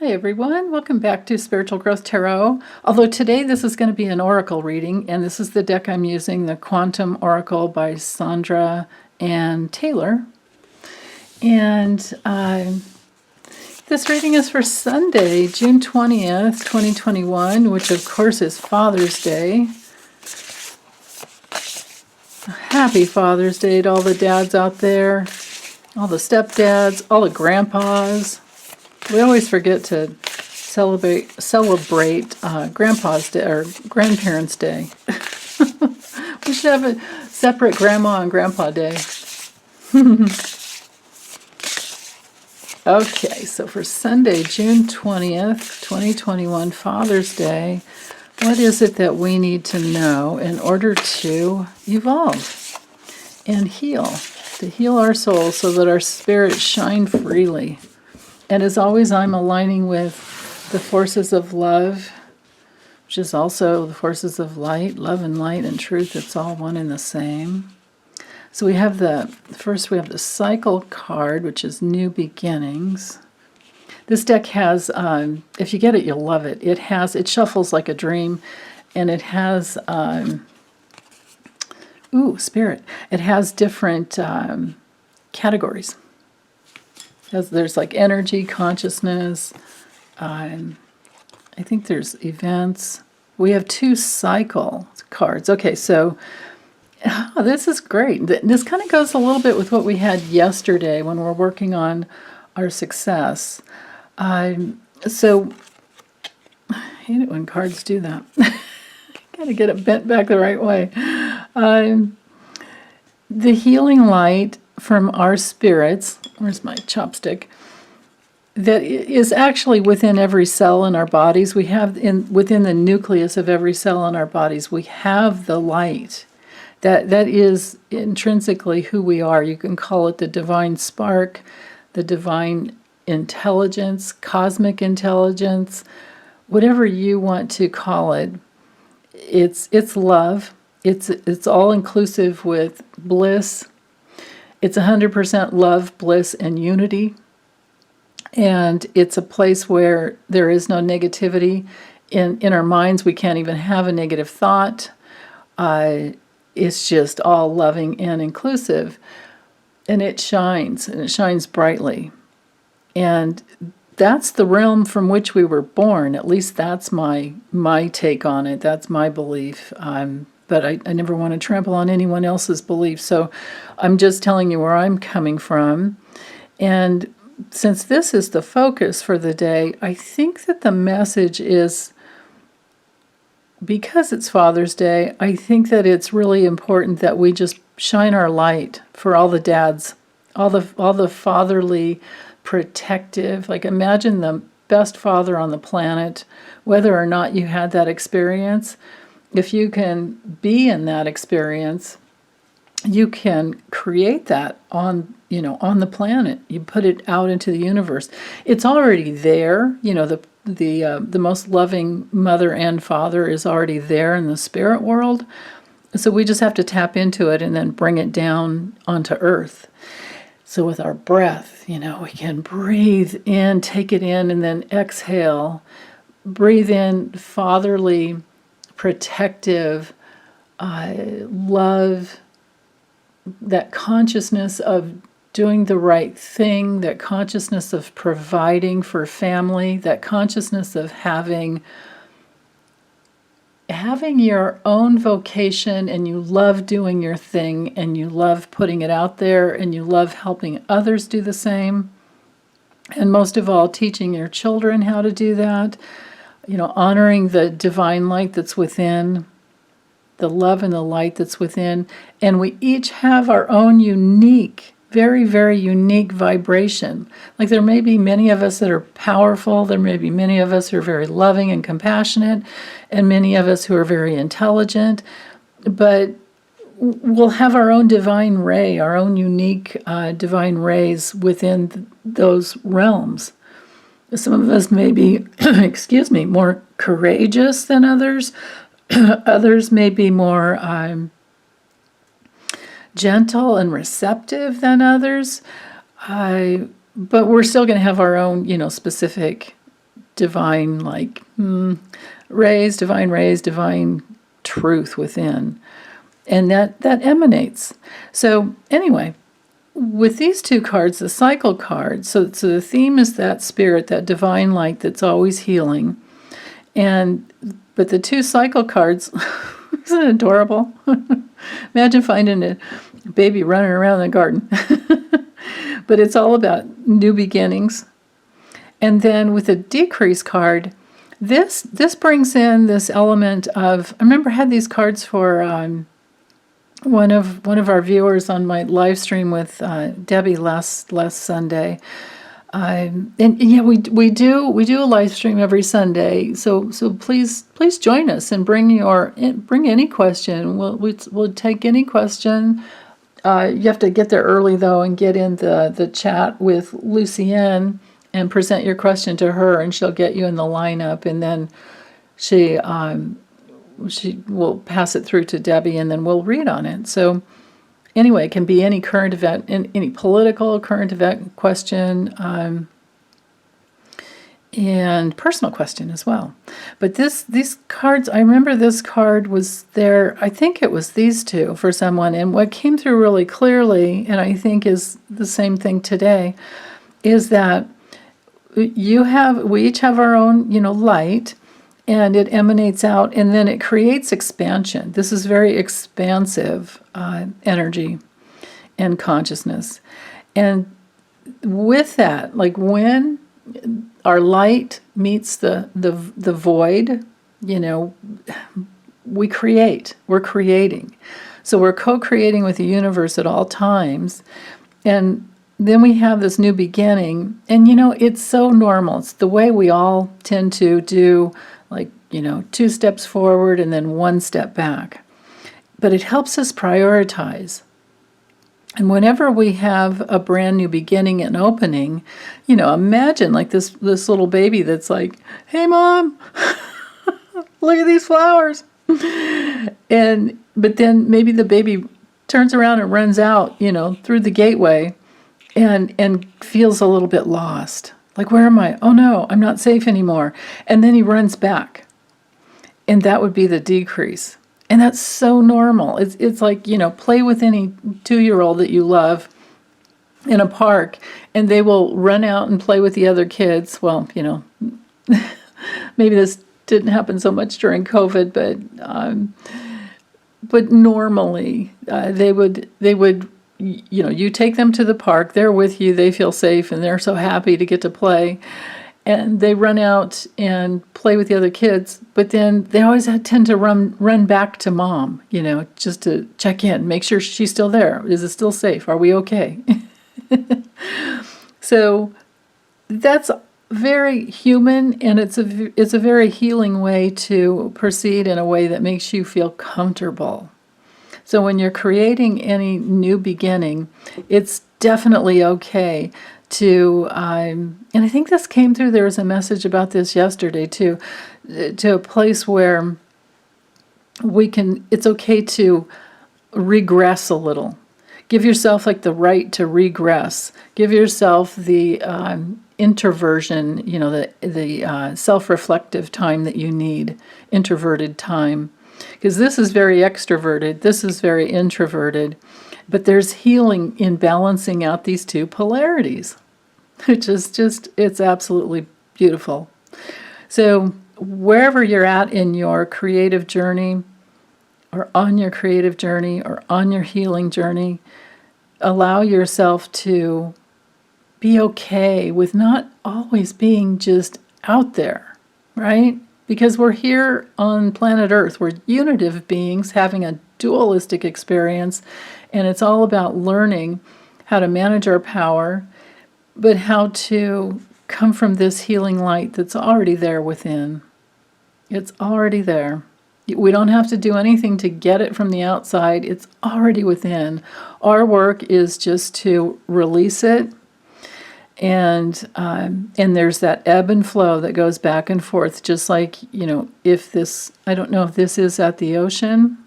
Hi everyone, welcome back to Spiritual Growth Tarot. Although today this is going to be an oracle reading, and this is the deck I'm using, the Quantum Oracle by Sandra and Taylor. And this reading is for Sunday, June 20th, 2021, which of course is Father's Day. Happy Father's Day to all the dads out there, all the stepdads, all the grandpas. We always forget to celebrate Grandpa's Day or Grandparents' Day. We should have a separate Grandma and Grandpa Day. Okay, so for Sunday, June 20th, 2021, Father's Day, what is it that we need to know in order to evolve and heal, to heal our souls so that our spirits shine freely? And as always, I'm aligning with the forces of love, which is also the forces of light, love and light and truth. It's all one and the same. So we have the cycle card, which is new beginnings. This deck has, if you get it, you'll love it. It shuffles like a dream, and it has, spirit. It has different categories. There's like energy, consciousness, I think there's events. We have 2 cycle cards. Okay, so this is great. This kind of goes a little bit with what we had yesterday when we're working on our success. So I hate it when cards do that. Gotta get it bent back the right way. The healing light from our spirits, where's my chopstick, that is actually within every cell in our bodies. We have within the nucleus of every cell in our bodies, we have the light. That is intrinsically who we are. You can call it the divine spark, the divine intelligence, cosmic intelligence, whatever you want to call it. It's love. It's all inclusive with bliss. It's 100% love, bliss, and unity. And it's a place where there is no negativity. In our minds, we can't even have a negative thought. It's just all loving and inclusive. And it shines brightly. And that's the realm from which we were born. At least that's my take on it. That's my belief. But I never want to trample on anyone else's belief. So I'm just telling you where I'm coming from. And since this is the focus for the day, I think that the message is, because it's Father's Day, I think that it's really important that we just shine our light for all the dads, all the fatherly, protective, like imagine the best father on the planet, whether or not you had that experience. If you can be in that experience, you can create that on the planet. You put it out into the universe. It's already there. The most loving mother and father is already there in the spirit world. So we just have to tap into it and then bring it down onto earth. So with our breath, we can breathe in, take it in, and then exhale. Breathe in fatherly, protective, love, that consciousness of doing the right thing, that consciousness of providing for family, that consciousness of having your own vocation, and you love doing your thing, and you love putting it out there, and you love helping others do the same. And most of all, teaching your children how to do that. Honoring the divine light that's within, the love and the light that's within. And we each have our own unique, very, very unique vibration. Like there may be many of us that are powerful. There may be many of us who are very loving and compassionate, and many of us who are very intelligent. But we'll have our own divine ray, our own unique divine rays within those realms. Some of us may be, more courageous than others. Others may be more gentle and receptive than others. But we're still going to have our own, specific divine, like, divine rays, divine truth within. And that emanates. So anyway, with these two cards, the cycle cards, so the theme is that spirit, that divine light that's always healing. But the two cycle cards, isn't it adorable? Imagine finding a baby running around in the garden. But it's all about new beginnings. And then with the decrease card, this brings in this element of, I remember I had these cards for one of our viewers on my live stream with Debbie last Sunday. And yeah, we do a live stream every Sunday. So please join us and bring any question. We'll take any question. You have to get there early though and get in the chat with Lucienne and present your question to her, and she'll get you in the lineup, and then she will pass it through to Debbie, and then we'll read on it. So anyway, it can be any current event, any political current event question, and personal question as well. But these cards, I remember this card was there, I think it was these two for someone, and what came through really clearly, and I think is the same thing today, is that we each have our own, light, and it emanates out, and then it creates expansion. This is very expansive energy and consciousness. And with that, like when our light meets the void, we create. We're creating. So we're co-creating with the universe at all times. And then we have this new beginning. And, it's so normal. It's the way we all tend to do, like, 2 steps forward and then 1 step back. But it helps us prioritize. And whenever we have a brand new beginning and opening, imagine like this little baby that's like, "Hey, Mom, look at these flowers." But then maybe the baby turns around and runs out, through the gateway and feels a little bit lost. Like, where am I? Oh no, I'm not safe anymore. And then he runs back. And that would be the decrease. And that's so normal. It's like, play with any 2-year-old that you love in a park, and they will run out and play with the other kids. Well, maybe this didn't happen so much during COVID, but normally they would you take them to the park, they're with you, they feel safe, and they're so happy to get to play. And they run out and play with the other kids, but then they always tend to run back to Mom, just to check in, make sure she's still there. Is it still safe? Are we okay? So that's very human, and it's a very healing way to proceed in a way that makes you feel comfortable. So when you're creating any new beginning, it's definitely okay to, and I think this came through, there was a message about this yesterday too, to a place where it's okay to regress a little. Give yourself like the right to regress. Give yourself the introversion, the self-reflective time that you need, introverted time. Because this is very extroverted, this is very introverted. But there's healing in balancing out these two polarities, which is it's absolutely beautiful. So wherever you're at in your creative journey, or on your creative journey, or on your healing journey, allow yourself to be okay with not always being just out there, right? Because we're here on planet Earth. We're unitive beings having a dualistic experience, and it's all about learning how to manage our power, but how to come from this healing light that's already there within. It's already there. We don't have to do anything to get it from the outside. It's already within. Our work is just to release it, and there's that ebb and flow that goes back and forth, just like, if this, I don't know if this is at the ocean.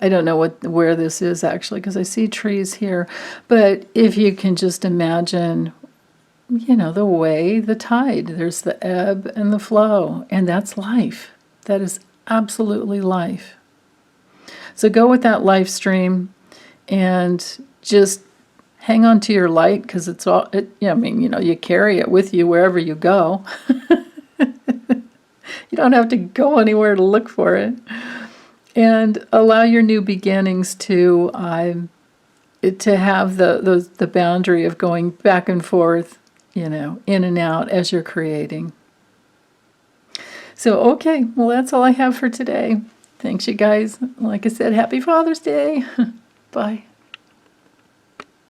I don't know where this is actually, because I see trees here. But if you can just imagine the way, the tide. There's the ebb and the flow, and that's life. That is absolutely life. So go with that life stream and just hang on to your light, because it's all, you carry it with you wherever you go. You don't have to go anywhere to look for it. And allow your new beginnings to have the boundary of going back and forth, in and out as you're creating. So, okay, well, that's all I have for today. Thanks, you guys. Like I said, happy Father's Day. Bye.